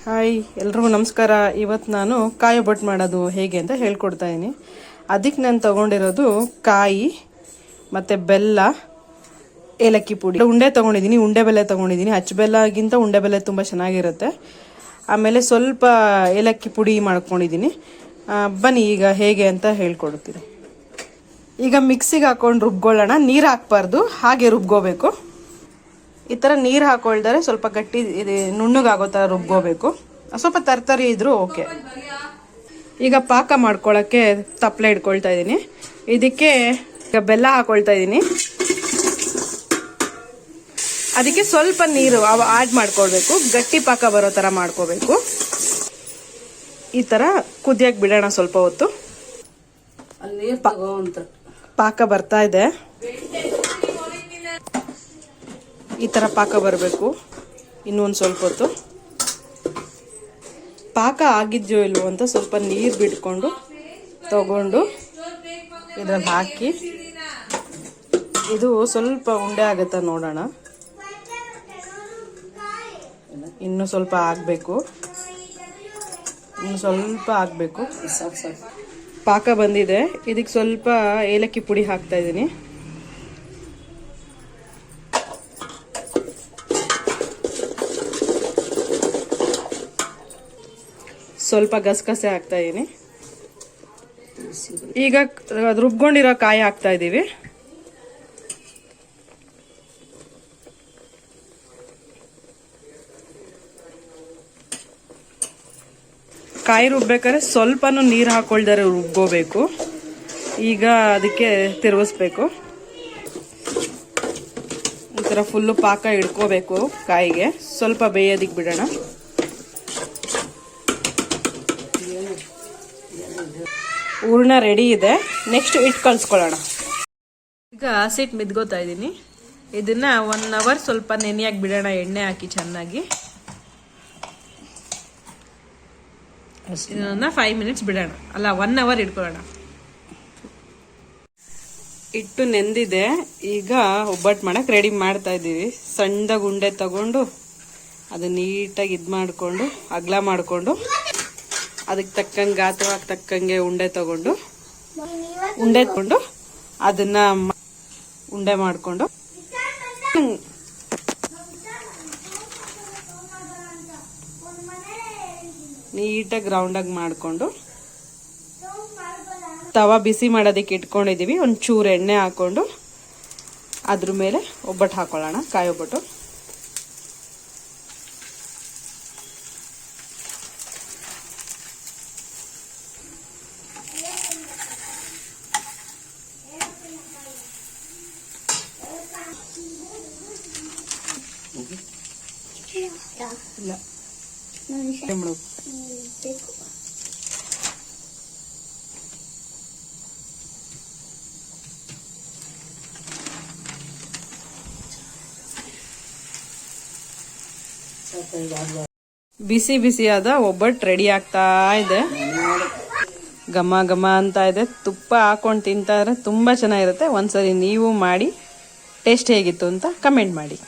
Hi ಎಲ್ರಿಗೂ ನಮಸ್ಕಾರ. ಇವತ್ತು ನಾನು ಕಾಯಿ ಒಬ್ಬಟ್ಟು ಮಾಡೋದು ಹೇಗೆ ಅಂತ ಹೇಳ್ಕೊಡ್ತಾ ಇದ್ದೀನಿ. ಅದಕ್ಕೆ ನಾನು ತೊಗೊಂಡಿರೋದು ಕಾಯಿ ಮತ್ತು ಬೆಲ್ಲ, ಏಲಕ್ಕಿ ಪುಡಿ, ಉಂಡೆ ತೊಗೊಂಡಿದ್ದೀನಿ. ಉಂಡೆ ಬೆಲ್ಲ ತೊಗೊಂಡಿದ್ದೀನಿ. ಅಚ್ಚ ಬೆಲ್ಲಗಿಂತ ಉಂಡೆ ಬೆಲ್ಲ ತುಂಬ ಚೆನ್ನಾಗಿರುತ್ತೆ. ಆಮೇಲೆ ಸ್ವಲ್ಪ ಏಲಕ್ಕಿ ಪುಡಿ ಮಾಡ್ಕೊಂಡಿದ್ದೀನಿ. ಬನ್ನಿ ಈಗ ಹೇಗೆ ಅಂತ ಹೇಳ್ಕೊಡ್ತೀನಿ. ಈಗ ಮಿಕ್ಸಿಗೆ ಹಾಕೊಂಡು ರುಬ್ಕೊಳ್ಳೋಣ. ನೀರು ಹಾಕ್ಬಾರ್ದು, ಹಾಗೆ ರುಬ್ಕೋಬೇಕು. ಈ ಥರ ನೀರು ಹಾಕೊಳ್ತಾರೆ ಸ್ವಲ್ಪ ಗಟ್ಟಿ ಇದು ನುಣ್ಣಗಾಗೋ ಥರ ರುಬ್ಕೋಬೇಕು. ಸ್ವಲ್ಪ ತರ್ತರಿ ಇದ್ರೂ ಓಕೆ. ಈಗ ಪಾಕ ಮಾಡ್ಕೊಳ್ಳೋಕ್ಕೆ ತಪ್ಪಲೆ ಇಟ್ಕೊಳ್ತಾ ಇದ್ದೀನಿ. ಇದಕ್ಕೆ ಈಗ ಬೆಲ್ಲ ಹಾಕೊಳ್ತಾ ಇದ್ದೀನಿ. ಅದಕ್ಕೆ ಸ್ವಲ್ಪ ನೀರು ಆಡ್ ಮಾಡ್ಕೊಳ್ಬೇಕು. ಗಟ್ಟಿ ಪಾಕ ಬರೋ ಥರ ಮಾಡ್ಕೋಬೇಕು. ಈ ಥರ ಕುದಿಯಕ್ಕೆ ಬಿಡೋಣ ಸ್ವಲ್ಪ ಹೊತ್ತು. ಪಾಕ ಬರ್ತಾ ಇದೆ. ಈ ಥರ ಪಾಕ ಬರಬೇಕು. ಇನ್ನೊಂದು ಸ್ವಲ್ಪ ಹೊತ್ತು ಪಾಕ ಆಗಿದ್ಯೋ ಇಲ್ವೋ ಅಂತ ಸ್ವಲ್ಪ ನೀರು ಬಿಟ್ಕೊಂಡು ತಗೊಂಡು ಇದ್ರಲ್ಲಿ ಹಾಕಿ ಇದು ಸ್ವಲ್ಪ ಉಂಡೆ ಆಗುತ್ತಾ ನೋಡೋಣ. ಇನ್ನು ಸ್ವಲ್ಪ ಆಗಬೇಕು. ಇನ್ನು ಸ್ವಲ್ಪ ಆಗಬೇಕು. ಪಾಕ ಬಂದಿದೆ. ಇದಕ್ಕೆ ಸ್ವಲ್ಪ ಏಲಕ್ಕಿ ಪುಡಿ ಹಾಕ್ತಾ ಇದ್ದೀನಿ. ಸ್ವಲ್ಪ ಗಸಗಸೆ ಹಾಕ್ತಾ ಇದೀನಿ. ಈಗ ರುಬ್ಕೊಂಡಿರೋ ಕಾಯಿ ಹಾಕ್ತಾ ಇದೀವಿ. ಕಾಯಿ ರುಬ್ಬೇಕಾದ್ರೆ ಸ್ವಲ್ಪನೂ ನೀರು ಹಾಕೊಳ್ದಾರೆ ರುಬ್ಕೋಬೇಕು. ಈಗ ಅದಕ್ಕೆ ತಿರುಗಿಸ್ಬೇಕು. ಈ ಥರ ಫುಲ್ಲು ಪಾಕ ಹಿಡ್ಕೋಬೇಕು. ಕಾಯಿಗೆ ಸ್ವಲ್ಪ ಬೇಯೋದಿಕ್ಕೆ ಬಿಡೋಣ. ಹೂರ್ಣ ರೆಡಿ ಇದೆ. ನೆಕ್ಸ್ಟ್ ಹಿಟ್ಟು ಕಲ್ಸ್ಕೊಳ್ಳೋಣ. ಈಗ ಹಸಿಟ್ಟು ಮಿದ್ಕೋತಾ ಇದ್ದೀನಿ. ಇದನ್ನ 1 ಅವರ್ ಸ್ವಲ್ಪ ನೆನೆಯಾಗಿ ಬಿಡೋಣ. ಎಣ್ಣೆ ಹಾಕಿ ಚೆನ್ನಾಗಿ. ಇದನ್ನ 5 ಮಿನಿಟ್ಸ್ ಬಿಡೋಣ. ಅಲ್ಲ 1 ಅವರ್ ಇಟ್ಕೊಳ್ಳೋಣ. ಹಿಟ್ಟು ನೆಂದಿದೆ. ಈಗ ಒಬ್ಬಟ್ಟು ಮಾಡಕ್ಕೆ ರೆಡಿ ಮಾಡ್ತಾ ಇದ್ದೀವಿ. ಸಣ್ಣದಾಗಿ ಉಂಡೆ ತಗೊಂಡು ಅದು ನೀಟಾಗಿ ಇದು ಮಾಡಿಕೊಂಡು ಅಗಲ ಮಾಡಿಕೊಂಡು ಅದಕ್ಕೆ ತಕ್ಕಂಗೆ ಗಾತ್ರವಾಗಿ ತಕ್ಕಂಗೆ ಉಂಡೆ ತಗೊಂಡು ಅದನ್ನ ಉಂಡೆ ಮಾಡಿಕೊಂಡು ನೀಟಾಗಿ ರೌಂಡಾಗಿ ಮಾಡಿಕೊಂಡು ತವಾ ಬಿಸಿ ಮಾಡೋದಕ್ಕೆ ಇಟ್ಕೊಂಡಿದ್ದೀವಿ. ಒಂಚೂರು ಎಣ್ಣೆ ಹಾಕೊಂಡು ಅದ್ರ ಮೇಲೆ ಒಬ್ಬಟ್ಟು ಹಾಕೊಳ್ಳೋಣ. ಕಾಯಿ ಒಬ್ಬಟ್ಟು. ಇಲ್ಲ ಬಿಸಿ ಬಿಸಿಯಾದ ಒಬ್ಬಟ್ಟು ರೆಡಿ ಆಗ್ತಾ ಇದೆ. ಘಮ ಘಮ ಅಂತ ಇದೆ. ತುಪ್ಪ ಹಾಕೊಂಡು ತಿಂತಾ ಇದ್ರೆ ತುಂಬಾ ಚೆನ್ನಾಗಿರುತ್ತೆ. ಒಂದ್ಸರಿ ನೀವು ಮಾಡಿ ಟೇಸ್ಟ್ ಹೇಗಿತ್ತು ಅಂತ ಕಮೆಂಟ್ ಮಾಡಿ.